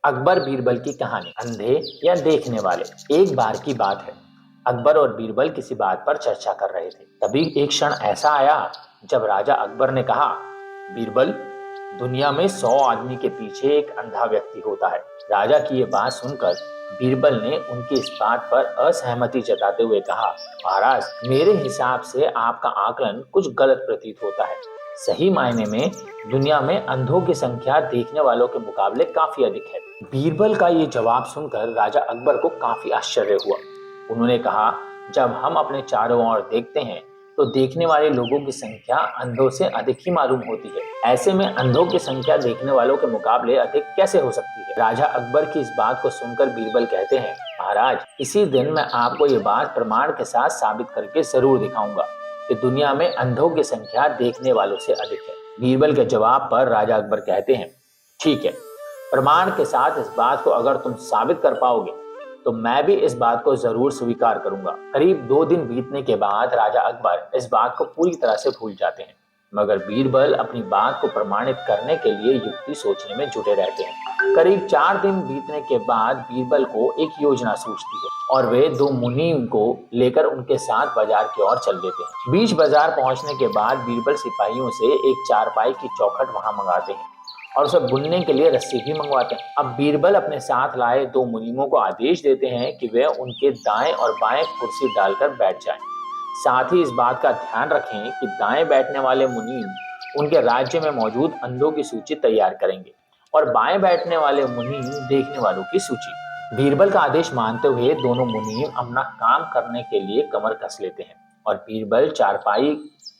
अकबर बीरबल की कहानी, अंधे या देखने वाले। एक बार की बात है, अकबर और बीरबल किसी बात पर चर्चा कर रहे थे। तभी एक क्षण ऐसा आया जब राजा अकबर ने कहा, बीरबल, दुनिया में 100 आदमी के पीछे एक अंधा व्यक्ति होता है। राजा की ये बात सुनकर बीरबल ने उनकी इस बात पर असहमति जताते हुए कहा, महाराज, मेरे हिसाब से आपका आकलन कुछ गलत प्रतीत होता है। सही मायने में दुनिया में अंधों की संख्या देखने वालों के मुकाबले काफी अधिक है। बीरबल का ये जवाब सुनकर राजा अकबर को काफी आश्चर्य हुआ। उन्होंने कहा, जब हम अपने चारों ओर देखते हैं तो देखने वाले लोगों की संख्या अंधों से अधिक ही मालूम होती है। ऐसे में अंधों की संख्या देखने वालों के मुकाबले अधिक कैसे हो सकती है? राजा अकबर की इस बात को सुनकर बीरबल कहते हैं, महाराज, इसी दिन मैं आपको ये बात प्रमाण के साथ साबित करके जरूर दिखाऊंगा कि दुनिया में अंधों की संख्या देखने वालों से अधिक है। बीरबल के जवाब पर राजा अकबर कहते हैं, ठीक है, प्रमाण के साथ इस बात को अगर तुम साबित कर पाओगे तो मैं भी इस बात को जरूर स्वीकार करूंगा। करीब 2 दिन बीतने के बाद राजा अकबर इस बात को पूरी तरह से भूल जाते हैं, मगर बीरबल अपनी बात को प्रमाणित करने के लिए युक्ति सोचने में जुटे रहते हैं। करीब 4 दिन बीतने के बाद बीरबल को एक योजना सूझती है और वे 2 मुनीम को लेकर उनके साथ बाजार की ओर चल देते हैं। बीच बाजार पहुंचने के बाद बीरबल सिपाहियों से एक चारपाई की चौखट वहां मंगाते हैं और उसे बुनने के लिए रस्सी भी मंगवाते हैं। अब बीरबल अपने साथ लाए 2 मुनीमों को आदेश देते हैं कि वे उनके दाएं और बाएं कुर्सी डालकर बैठ जाएं। साथ ही इस बात का ध्यान रखें कि दाएं बैठने वाले मुनीम उनके राज्य में मौजूद अंधों की सूची तैयार करेंगे और बाएं बैठने वाले मुनीम देखने वालों की सूची। बीरबल का आदेश मानते हुए दोनों मुनीम अपना काम करने के लिए कमर कस लेते हैं और बीरबल चारपाई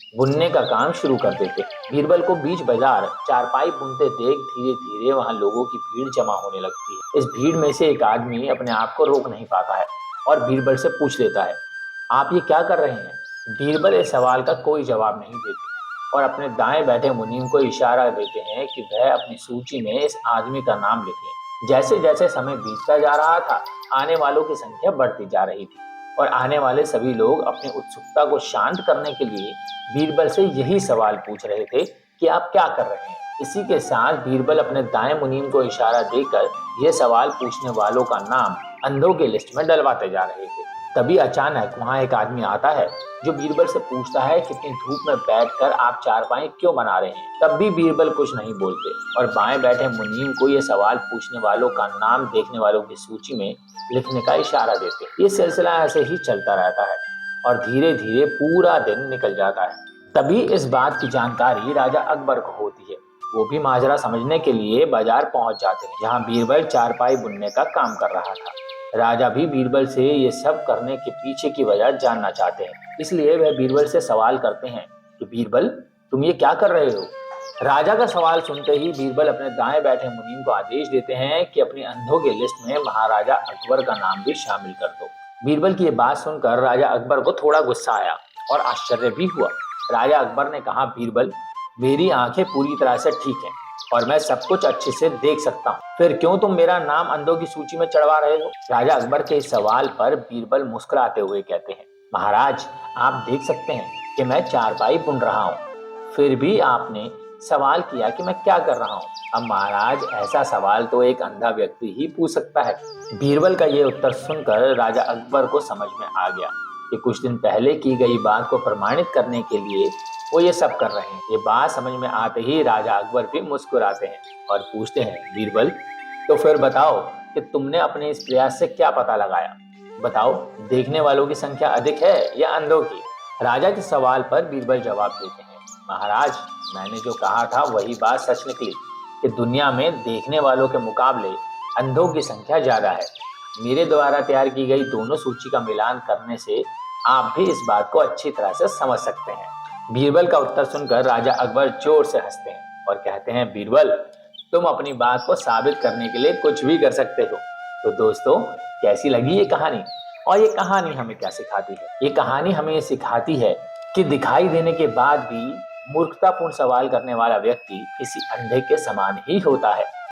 बुनने का काम शुरू कर देते। बीरबल को बीच बाजार चारपाई बुनते देख धीरे धीरे वहां लोगों की भीड़ जमा होने लगती है। इस भीड़ में से एक आदमी अपने आप को रोक नहीं पाता है और बीरबल से पूछ लेता है, आप ये क्या कर रहे हैं? बीरबल इस सवाल का कोई जवाब नहीं देते और अपने दाएं बैठे मुनीम को इशारा देते हैं कि वह अपनी सूची में इस आदमी का नाम लिख लें। जैसे जैसे समय बीतता जा रहा था, आने वालों की संख्या बढ़ती जा रही थी और आने वाले सभी लोग अपनी उत्सुकता को शांत करने के लिए बीरबल से यही सवाल पूछ रहे थे कि आप क्या कर रहे हैं। इसी के साथ बीरबल अपने दाएं मुनीम को इशारा देकर यह सवाल पूछने वालों का नाम अंधों के लिस्ट में डलवाते जा रहे थे। तभी अचानक वहां एक आदमी आता है जो बीरबल से पूछता है, कितनी धूप में बैठकर आप चारपाई क्यों बना रहे हैं? तब भी बीरबल कुछ नहीं बोलते और बाएं बैठे मुनीम को यह सवाल पूछने वालों का नाम देखने वालों की सूची में लिखने का इशारा देते। ये सिलसिला ऐसे ही चलता रहता है और धीरे धीरे पूरा दिन निकल जाता है। तभी इस बात की जानकारी राजा अकबर को होती है। वो भी माजरा समझने के लिए बाजार पहुंच जाते हैं जहां बीरबल चारपाई बुनने का काम कर रहा था। राजा भी बीरबल से ये सब करने के पीछे की वजह जानना चाहते हैं, इसलिए वह बीरबल से सवाल करते हैं कि बीरबल, तुम ये क्या कर रहे हो? राजा का सवाल सुनते ही बीरबल अपने दाएं बैठे मुनीम को आदेश देते हैं कि अपनी अंधों की लिस्ट में महाराजा अकबर का नाम भी शामिल कर दो। बीरबल की ये बात सुनकर राजा अकबर को थोड़ा गुस्सा आया और आश्चर्य भी हुआ। राजा अकबर ने कहा, बीरबल, मेरी आंखें पूरी तरह से ठीक हैं और मैं सब कुछ अच्छे से देख सकता हूँ, फिर क्यों तुम मेरा नाम अंधों की सूची में चढ़वा रहे हो? राजा अकबर के इस सवाल पर बीरबल मुस्कुराते हुए कहते हैं, महाराज, आप देख सकते हैं कि मैं चारपाई बुन रहा हूँ, फिर भी आपने सवाल किया कि मैं क्या कर रहा हूँ। अब महाराज, ऐसा सवाल तो एक अंधा व्यक्ति ही पूछ सकता है। बीरबल का ये उत्तर सुनकर राजा अकबर को समझ में आ गया कि कुछ दिन पहले की गई बात को प्रमाणित करने के लिए वो ये सब कर रहे हैं। ये बात समझ में आते ही राजा अकबर भी मुस्कुराते हैं और पूछते हैं, बीरबल, तो फिर बताओ कि तुमने अपने इस प्रयास से क्या पता लगाया? बताओ, देखने वालों की संख्या अधिक है या अंधों की? राजा के सवाल पर बीरबल जवाब देते हैं, महाराज, मैंने जो कहा था वही बात सच निकली कि दुनिया में देखने वालों के मुकाबले अंधों की संख्या ज्यादा है। मेरे द्वारा तैयार की गई दोनों सूची का मिलान करने से आप भी इस बात को अच्छी तरह से समझ सकते हैं। बीरबल का उत्तर सुनकर राजा अकबर जोर से हंसते हैं और कहते हैं, बीरबल, तुम अपनी बात को साबित करने के लिए कुछ भी कर सकते हो। तो दोस्तों, कैसी लगी ये कहानी? और ये कहानी हमें क्या सिखाती है? ये कहानी हमें ये सिखाती है कि दिखाई देने के बाद भी मूर्खतापूर्ण सवाल करने वाला व्यक्ति किसी अंधे के समान ही होता है।